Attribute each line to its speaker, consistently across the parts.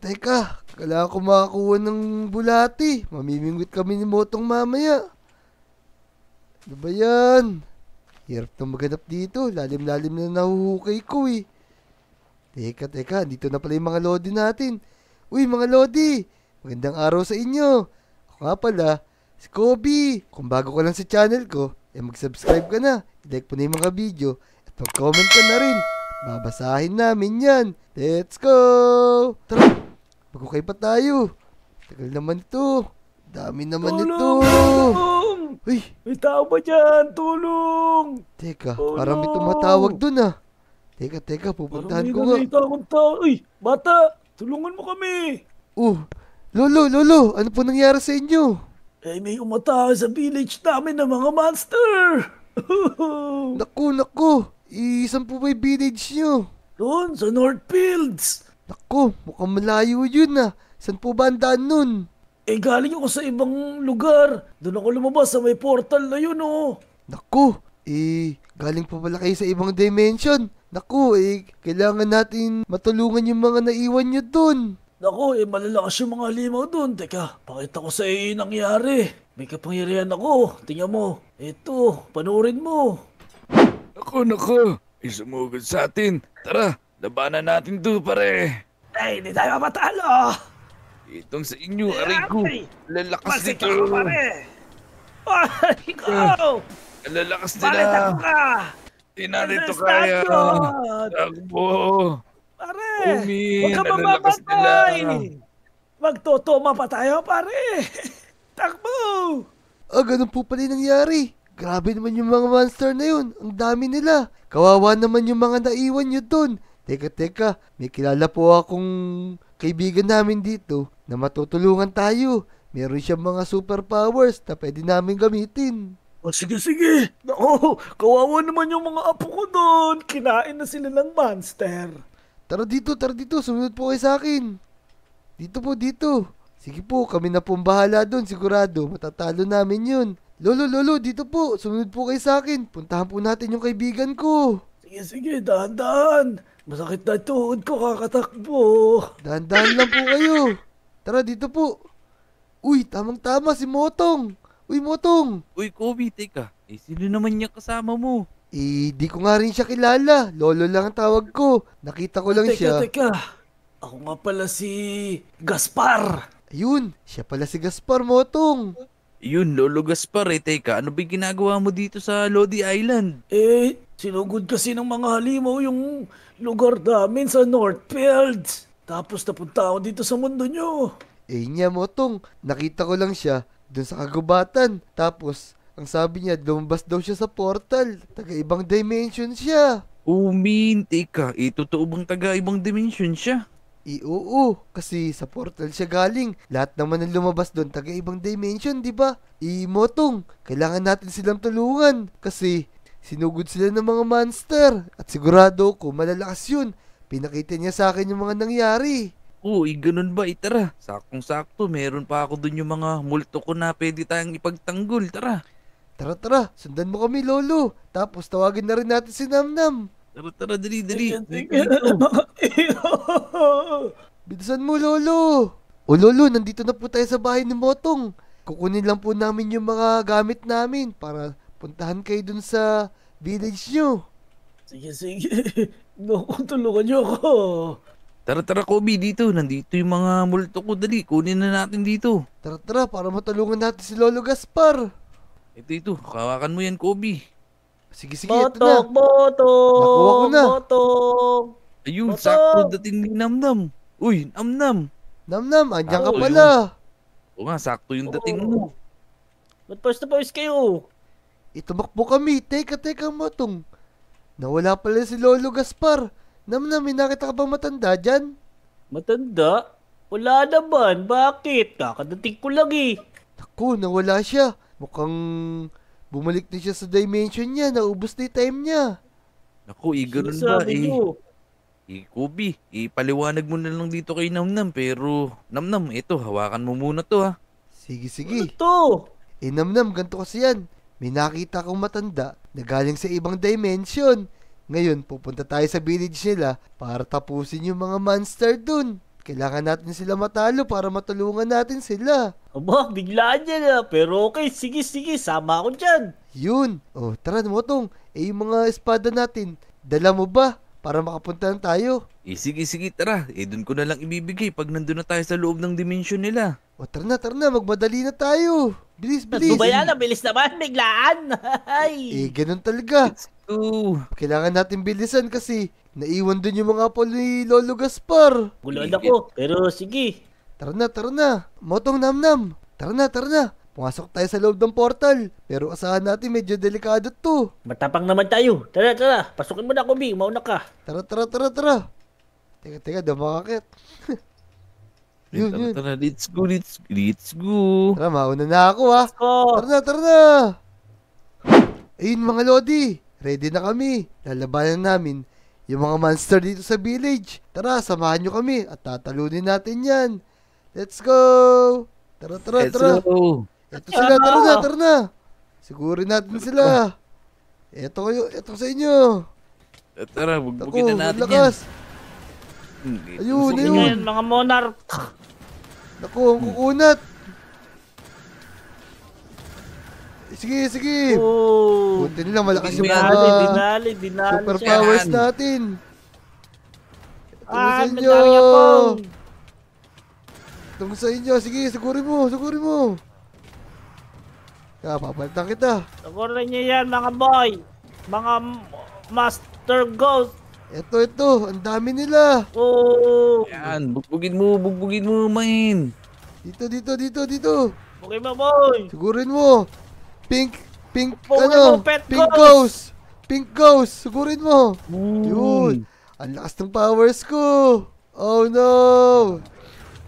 Speaker 1: Teka. Kailangan ko makakuha ng bulati. Mamimingwit kami ni Motong mamaya. Ano ba yan? Hirap na maganap dito. Lalim-lalim na nahuhukay ko eh. Teka. Dito na pala yung mga lodi natin. Uy, mga lodi. Magandang araw sa inyo. Ako nga pala, si Kobe. Kung bago ka lang sa channel ko, mag-subscribe ka na. I-like po na yung mga video. At mag-comment ka na rin. At babasahin namin yan. Let's go! Tara, magkukay pa tayo. Tagal naman ito. Dami naman ito.
Speaker 2: Tulong!
Speaker 1: Uy,
Speaker 2: May tao ba dyan? Tulong!
Speaker 1: teka,
Speaker 2: Oh,
Speaker 1: parang may
Speaker 2: no.
Speaker 1: tumatawag dun ah. Teka, pupuntahan ko nga.
Speaker 2: Parang may nakita akong tao. Uy, bata! Tulungan mo kami!
Speaker 1: Lolo, ano po nangyari sa inyo?
Speaker 2: Eh, may umatake sa village namin ng mga monster!
Speaker 1: Naku, isan po ba yung village nyo?
Speaker 2: Doon, sa Northfields!
Speaker 1: Naku, mukhang malayo yun ah. San po ba ang daan nun?
Speaker 2: Eh, galing ako sa ibang lugar. Doon ako lumabas sa may portal na yun, oh.
Speaker 1: Naku, galing pa pala kayo sa ibang dimension. Naku, kailangan natin matulungan yung mga naiwan nyo dun.
Speaker 2: Naku, malalakas yung mga halimaw doon. Teka, pakita ko sa iyo yung nangyari. May kapangyarihan ako. Tingnan mo. Ito, panoorin mo.
Speaker 3: Naku, isumugod sa atin. Tara, labanan natin to, pare.
Speaker 2: Ay, hindi tayo matalo.
Speaker 3: Itong sa inyo, aray ko. Lalakas
Speaker 2: Masik
Speaker 3: nito.
Speaker 2: ako, pare. Ay, ikaw.
Speaker 3: Lalakas
Speaker 2: Bakit ako
Speaker 3: nila.
Speaker 2: ka?
Speaker 3: Di na nito
Speaker 2: Understand
Speaker 3: kaya.
Speaker 2: God.
Speaker 3: Takbo.
Speaker 2: Pare,
Speaker 3: Umi,
Speaker 2: huwag ka
Speaker 3: nalalakas
Speaker 2: mamamatay.
Speaker 3: nila.
Speaker 2: Magtutuma pa tayo, pare. Takbo.
Speaker 1: Ganun po pala yung nangyari. Grabe naman yung mga monster na yun. Ang dami nila. Kawawa naman yung mga naiwan nyo dun. Teka, may kilala po akong kaibigan namin dito na matutulungan tayo. Meron siyang mga superpowers na pwede namin gamitin.
Speaker 2: O sige. Naku, kawawa naman yung mga apo ko doon. Kinain na sila ng monster.
Speaker 1: Tara dito, sumunod po kayo sa akin. Dito. Sige po, kami na pong bahala doon, sigurado. Matatalo namin yun. Lolo, dito po, sumunod po kayo sa akin. Puntahan po natin yung kaibigan ko.
Speaker 2: Sige, dahan-dahan. Masakit na tuhod ko kakatakbo.
Speaker 1: Dahan-dahan lang po kayo. Tara, dito po. Uy, tamang-tama si Motong. Uy, Motong.
Speaker 3: Uy, Kobe, teka. Sino naman niya kasama mo?
Speaker 1: Di ko nga rin siya kilala. Lolo lang ang tawag ko. Nakita ko lang siya.
Speaker 2: Teka. Ako nga pala si Gaspar.
Speaker 1: Ayun, siya pala si Gaspar, Motong.
Speaker 3: Yun, Lolo Gaspar, teka. Ano ba ginagawa mo dito sa Lodi Island?
Speaker 2: Eh, sinugod kasi ng mga halimaw yung lugar namin sa Northfields. Tapos napunta ako dito sa mundo nyo.
Speaker 1: Niya, Motong. Nakita ko lang siya dun sa kagubatan. Tapos, ang sabi niya, lumabas daw siya sa portal. Taga-ibang dimension siya.
Speaker 3: Teka. Totoo bang taga-ibang dimension siya?
Speaker 1: Oo, kasi sa portal siya galing. Lahat naman ng lumabas doon, taga-ibang dimension, di ba? Motong, kailangan natin silang tulungan. Kasi, sinugod sila ng mga monster. At sigurado ko, malalakas yun. Pinakita niya sa akin yung mga nangyari.
Speaker 3: Ganun ba? Tara. Saktong-sakto. Meron pa ako dun yung mga multo ko na pwede tayong ipagtanggol. Tara.
Speaker 1: Tara, sundan mo kami, Lolo. Tapos tawagin na rin natin si Namnam.
Speaker 3: Tara, dali.
Speaker 1: Bilisan mo, Lolo. Lolo, nandito na po tayo sa bahay ni Motong. Kukunin lang po namin yung mga gamit namin para puntahan kayo dun sa village nyo.
Speaker 2: Sige. Naku, tulungan nyo ako.
Speaker 3: Tara, Kobe, dito. Nandito yung mga multo ko. Dali, kunin na natin dito.
Speaker 1: Tara, para matulungan natin si Lolo Gaspar.
Speaker 3: Ito. Kawakan mo yan, Kobe.
Speaker 1: Sige, ito na.
Speaker 2: Botong.
Speaker 1: Nakuha ko na.
Speaker 2: Botong.
Speaker 3: Ayun,
Speaker 2: Botong!
Speaker 3: sakto dating ni Namnam. Uy, Namnam.
Speaker 1: Namnam, andyan ka
Speaker 3: Ako,
Speaker 1: pala.
Speaker 3: O nga, sakto yung dating mo.
Speaker 2: Ba't first na pawis kayo?
Speaker 1: Itumakbo kami. Teka, Motong. Nawala pala si Lolo Gaspar. Namnam, may nakita ka bang matanda dyan?
Speaker 2: Matanda? Wala naman. Bakit? Kakadating ko lang eh.
Speaker 1: Naku, nawala siya. Mukhang bumalik na siya sa dimension niya. Naubos na yung time niya.
Speaker 3: Naku, ganun ba
Speaker 2: Sinasabi nyo.
Speaker 3: Kobe, ipaliwanag mo na lang dito kay Namnam. Pero, Namnam, ito, hawakan mo muna to ha.
Speaker 1: Sige.
Speaker 2: Ano to?
Speaker 1: Namnam, ganito kasi yan. May nakita kong matanda na galing sa ibang dimension. Ngayon, pupunta tayo sa village nila para tapusin yung mga monster dun. Kailangan natin sila matalo para matulungan natin sila.
Speaker 2: Aba, biglaan yan ah. Pero okay, sige, sama ako dyan.
Speaker 1: Yun. Oh, tara Motong. Yung mga espada natin, dala mo ba? Para makapunta na tayo.
Speaker 3: Sige, tara. Dun ko na lang ibibigay pag nandun na tayo sa loob ng dimensyon nila.
Speaker 1: O tara na, magmadali na tayo. Bilis.
Speaker 2: Ano ba yan? Bilis naman, biglaan.
Speaker 1: Ganun talaga.
Speaker 3: Let's go.
Speaker 1: Kailangan natin bilisan kasi naiwan dun yung mga apple ni Lolo Gaspar.
Speaker 2: Guloan ako, pero sige.
Speaker 1: Tara na. Motong Namnam. Tara na. Pumasok tayo sa loob ng portal. Pero asahan natin medyo delikado to.
Speaker 2: Matapang naman tayo. Tara. Pasukin mo na, Kubi. Mauna ka.
Speaker 1: Tara. Teka, damakakit. Yun.
Speaker 3: Tara, let's go.
Speaker 1: Tara, mauna na ako ha.
Speaker 2: Let's go.
Speaker 1: Tara na. Ayun mga Lodi. Ready na kami. Lalabanan namin yung mga monster dito sa village. Tara, samahan nyo kami at tatalunin natin yan. Let's go. Tara.
Speaker 3: Let's go.
Speaker 1: Ito sila, tara na. Sigurin natin sila. Ito sa inyo.
Speaker 3: Tara, bugbugin na natin yan.
Speaker 1: lakas. Ayun.
Speaker 2: Ngayon, mga monarch.
Speaker 1: Naku, ang kukunat. Sige.
Speaker 2: Oh.
Speaker 1: Buntin lang, malakas yung
Speaker 2: Dinali
Speaker 1: super
Speaker 2: siya.
Speaker 1: powers natin. Ito sa inyo.
Speaker 2: nagdami nga po.
Speaker 1: Ito sa inyo. Sige, sigurin mo. Papalitan kita.
Speaker 2: Sagurin niyo yan, mga boy. Mga master ghost.
Speaker 1: Ito. Ang dami nila.
Speaker 2: Oh.
Speaker 3: Yan, bugbugin mo, man.
Speaker 1: Dito.
Speaker 2: Okay ba, boy?
Speaker 1: Sigurin mo. Pink,
Speaker 2: Pugin mo, pet
Speaker 1: Pink ghost. Sigurin mo. Yun. Ang lakas ng powers ko. Oh no.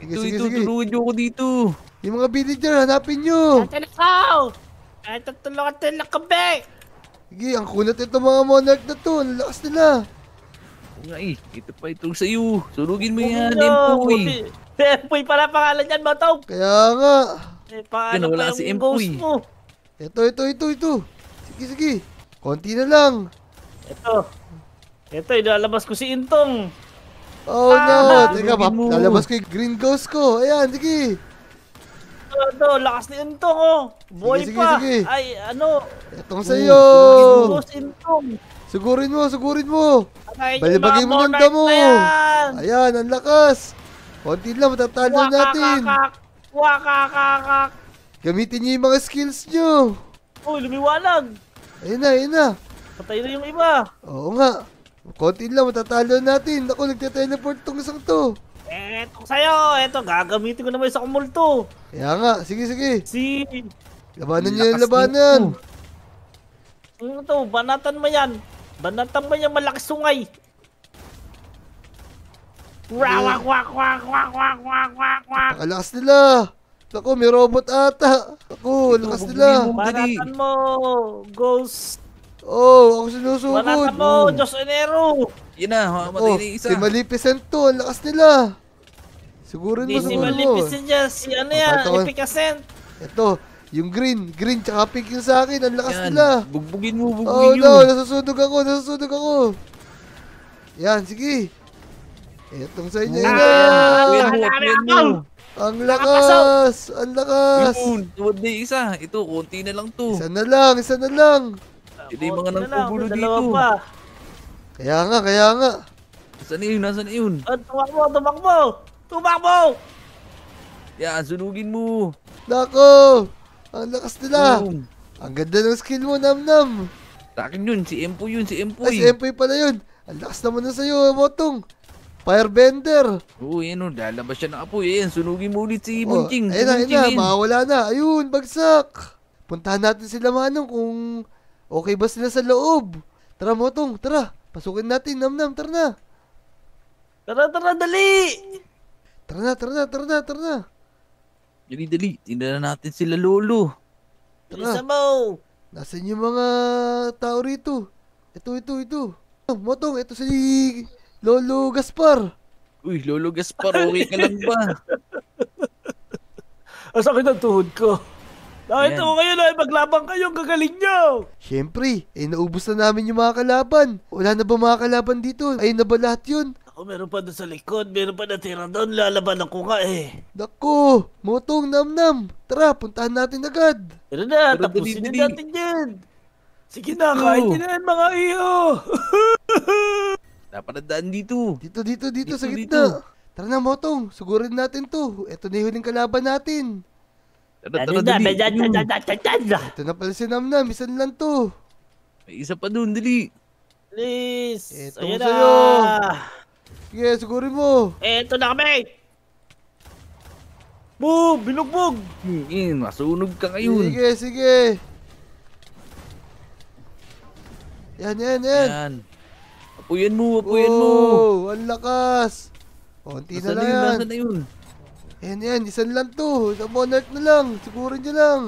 Speaker 1: Sige.
Speaker 3: Tulungan niyo ako dito.
Speaker 1: Yung mga villager, hanapin nyo.
Speaker 2: Ikaw! Ay, tutulungan tayo ng kabe!
Speaker 1: Sige, ang kunat ito mga monarch na to. Ang lakas nila.
Speaker 3: Ito pa itong sa'yo. Surugin mo yan, Empoy.
Speaker 2: Empoy pala pangalan yan, Matong.
Speaker 1: Kaya nga.
Speaker 2: Paano
Speaker 3: Wala
Speaker 2: pa
Speaker 3: si
Speaker 2: yung
Speaker 3: Empoy.
Speaker 2: ghost mo?
Speaker 1: Ito. Sige. Konti na lang.
Speaker 2: Ito, ilalabas ko si Intong.
Speaker 1: Oh no. Teka,
Speaker 3: Lugin mo.
Speaker 1: lalabas ko yung green ghost ko. Ayan, sige.
Speaker 2: Ito, lakas ni Intong, oh. Boy
Speaker 1: Sige.
Speaker 2: pa. Ay, ano?
Speaker 1: Itong sa'yo.
Speaker 2: Ghost Intong.
Speaker 1: Sugurin mo.
Speaker 2: Ay,
Speaker 1: Balibagin mo ng damo. Ayan, ang lakas. Konti lang, matatalo natin.
Speaker 2: Wakakakak.
Speaker 1: Gamitin niyo yung mga skills nyo.
Speaker 2: Uy, lumiwanag.
Speaker 1: Ayun na.
Speaker 2: Patay na yung iba.
Speaker 1: Oo nga. Konti lang, matatalo natin. Ako, nagte-teleport tong isang to.
Speaker 2: Eto sa'yo. Eto, gagamitin ko naman sa kumulto.
Speaker 1: Kaya nga, sige.
Speaker 2: Si...
Speaker 1: Labanan niyo yung
Speaker 3: Lakas
Speaker 1: labanan.
Speaker 2: Ano to? Banatan mo yan. Banatan mo yung malakas sungay. Wak.
Speaker 1: Pakalakas nila. Ako, may robot ata. Ako, lakas nila.
Speaker 2: Banatan mo, Ghost.
Speaker 1: Oh, ako sinusugod.
Speaker 2: Banatan mo, Diyos Enero.
Speaker 3: Yan na,
Speaker 1: Oh,
Speaker 3: mamatay na yung isa.
Speaker 1: si Maleficent to. Ang lakas nila. Sigurin
Speaker 2: Hindi
Speaker 1: mo,
Speaker 2: si
Speaker 1: sigurin mo.
Speaker 2: Maleficent niya. Si ano yan,
Speaker 1: Papatawa.
Speaker 2: Epicacent.
Speaker 1: Ito, yung green tsaka pink yung sa akin. Ang lakas
Speaker 3: Yan,
Speaker 1: nila.
Speaker 3: bugbugin mo.
Speaker 1: Oh no, nasusunog ako. Yan, sige. Etong sa inyo na.
Speaker 3: Tuwan mo.
Speaker 1: Ang lakas.
Speaker 3: Yun, tuwad na yung isa. Ito, konti na lang to.
Speaker 1: Isa na lang.
Speaker 3: Ito yung mga nangkugulo
Speaker 2: Dalawa
Speaker 3: dito.
Speaker 2: pa.
Speaker 1: Kaya nga.
Speaker 3: Nasaan na yun?
Speaker 2: Tumakbo.
Speaker 3: Yan, sunugin mo.
Speaker 1: Nako. Ang lakas nila.
Speaker 3: Boom.
Speaker 1: Ang ganda ng skill mo, Namnam.
Speaker 3: Sa akin yun, si Empoy.
Speaker 1: Ay, si Empoy pala yun. Ang lakas naman na sa'yo, Motong. Firebender.
Speaker 3: Oo, yan o, lalabas siya ng apoy. Ayan, sunugin mo ulit si
Speaker 1: Oh,
Speaker 3: Bunching.
Speaker 1: ayun na, mawawala na. Ayun, bagsak. Puntahan natin sila, Manong, kung okay ba sila sa loob. Tara, Motong, tara. Pasukin natin, Namnam, tara na.
Speaker 2: Tara, dali.
Speaker 1: Tara na.
Speaker 3: Dali. Tingnan na natin sila lolo.
Speaker 2: Isa mo.
Speaker 1: Nasaan yung mga tao rito? Ito. Motong, ito si Lolo Gaspar.
Speaker 3: Uy, Lolo Gaspar, okay ka lang ba?
Speaker 2: Ang sakit ng tuhod ko. Nakita
Speaker 3: Ayan.
Speaker 2: mo ngayon ay maglabang kayo, ang gagaling nyo.
Speaker 1: Siyempre, naubos na namin yung mga kalaban. Wala na ba mga kalaban dito? Ayun na ba lahat yun?
Speaker 2: Ako meron pa doon sa likod. Meron pa natira doon. Lalabanan ko nga eh.
Speaker 1: Naku, Motong, Namnam. Tara, puntahan natin agad.
Speaker 2: Tara na,
Speaker 3: Pero
Speaker 2: tapusin
Speaker 3: dali-dali.
Speaker 2: na natin yan. Sige na, kain din na yan mga iyo.
Speaker 3: Dapat na daan dito.
Speaker 1: Dito sa
Speaker 3: Dito,
Speaker 1: gitna. Tara na, Motong. Sugurin natin to. Ito na yung huling kalaban natin.
Speaker 3: Tara, dali. Ayun.
Speaker 1: Ito na pala si Namnam. Isan lang to.
Speaker 3: May isa pa dun, dali.
Speaker 2: Please.
Speaker 1: Eto
Speaker 2: Ayan
Speaker 1: sa'yo.
Speaker 2: na.
Speaker 1: Sige, sugurin mo.
Speaker 2: Eto na kami. Boom! Binugbog!
Speaker 3: Masunog ka ngayon.
Speaker 1: Sige. Yan.
Speaker 3: Yan. Apuyan mo.
Speaker 1: Oh, ang lakas. Konti na
Speaker 3: Nasaan
Speaker 1: lang yan.
Speaker 3: Nasaan na yun?
Speaker 1: Yan, isan lang to. Isang monarch na lang. Sigurin nyo lang.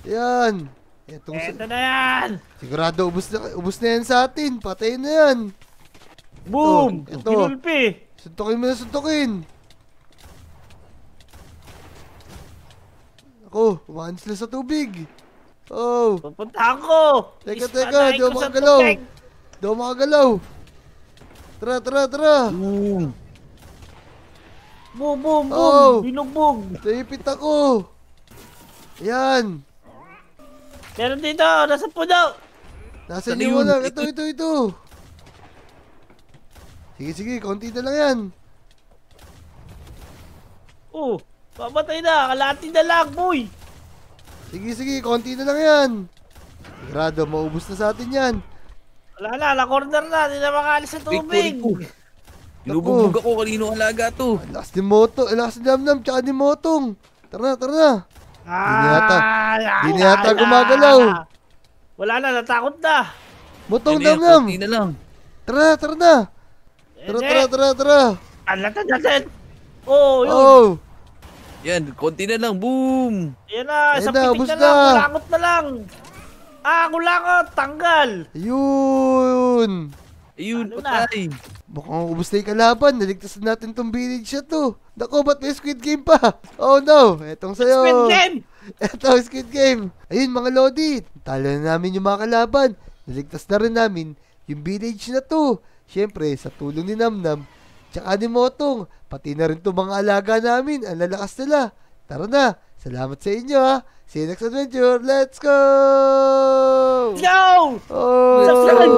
Speaker 1: Yan.
Speaker 2: Eto na yan!
Speaker 1: Sigurado, ubus na yan sa atin. Patayin na yan.
Speaker 2: Boom!
Speaker 1: Ito.
Speaker 2: Kinulpi!
Speaker 1: Suntukin mo na suntukin. Ako, umahan sila sa tubig. Oh.
Speaker 2: Pupuntahan ko!
Speaker 1: Teka,
Speaker 2: Ispanahin
Speaker 1: di
Speaker 2: ko
Speaker 1: ako
Speaker 2: sa
Speaker 1: makagalaw.
Speaker 2: tubig.
Speaker 1: Di ako makagalaw. Tara.
Speaker 3: Boom.
Speaker 2: Boom!
Speaker 1: Oh.
Speaker 2: Binugbog!
Speaker 1: Naipit ako. Yan.
Speaker 2: Meron dito! Nasa puno!
Speaker 1: Nasa
Speaker 3: Saan
Speaker 1: inyo
Speaker 3: yun?
Speaker 1: lang. Ito. Sige, konti na lang yan.
Speaker 2: Oh! Pamatay na! Kalahati na lang, boy!
Speaker 1: Sige, konti na lang yan. Sigurado, maubos na sa atin yan.
Speaker 2: Wala na! Na-corner na! Hindi na makaalis sa tubig!
Speaker 3: Victory ko. Inubugbog ako. Kanino alaga to?
Speaker 1: Ang lakas ni Moto, ang lakas ni Namnam, tsaka ni Motong. Tara. Di na yata gumagalaw.
Speaker 2: Wala na! Natakot na!
Speaker 1: Motong,
Speaker 3: Ano yan?
Speaker 1: Namnam.
Speaker 3: Konti na lang.
Speaker 1: Tara na. Tara.
Speaker 2: Alatan natin! Oh! Yun!
Speaker 1: Oh.
Speaker 3: Yan, konti na lang. Boom.
Speaker 2: Yan na!
Speaker 1: Ayun
Speaker 2: Isang
Speaker 1: na,
Speaker 2: pitik
Speaker 1: ubos
Speaker 2: na lang!
Speaker 1: na.
Speaker 2: Kulangot na lang! Kulangot! Tanggal!
Speaker 1: Ayun.
Speaker 3: Ayun,
Speaker 2: Ano na?
Speaker 3: patay.
Speaker 1: Mukhang ubos na yung kalaban. Naligtas na natin tong village na to. Naku, ba't may Squid Game pa? Oh no, etong sayo.
Speaker 2: Squid Game!
Speaker 1: Eto, Squid Game. Ayun mga Lodi, talo na namin yung mga kalaban. Naligtas na rin namin yung village na to. Siyempre, sa tulong ni Namnam, tsaka ni Motong, pati na rin itong mga alaga namin. Ang lalakas nila. Tara na. Salamat sa inyo ha. See you next adventure. Let's go!
Speaker 2: Go!
Speaker 1: Oh!
Speaker 2: Subscribe!